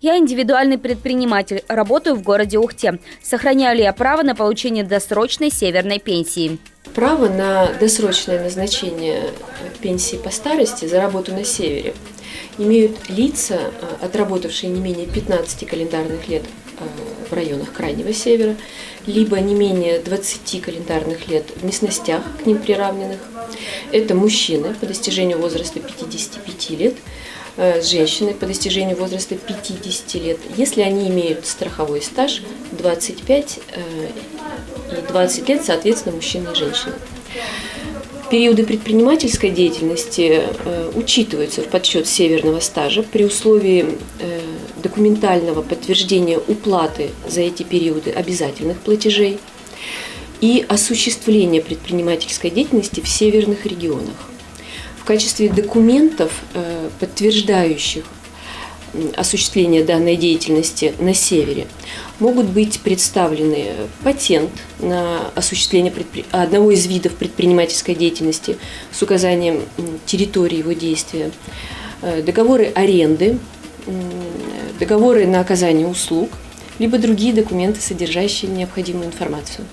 Я индивидуальный предприниматель, работаю в городе Ухте. Сохраняю ли я право на получение досрочной северной пенсии? Право на досрочное назначение пенсии по старости за работу на севере имеют лица, отработавшие не менее 15 календарных лет в районах Крайнего Севера, либо не менее 20 календарных лет в местностях, к ним приравненных. Это мужчины по достижению возраста 55 лет, женщины по достижению возраста 50 лет, если они имеют страховой стаж 25 и 20 лет, соответственно, мужчины и женщины. Периоды предпринимательской деятельности учитываются в подсчет северного стажа при условии документального подтверждения уплаты за эти периоды обязательных платежей и осуществления предпринимательской деятельности в северных регионах. В качестве документов, подтверждающих осуществление данной деятельности на севере, могут быть представлены патент на осуществление одного из видов предпринимательской деятельности с указанием территории его действия, договоры аренды, договоры на оказание услуг, либо другие документы, содержащие необходимую информацию.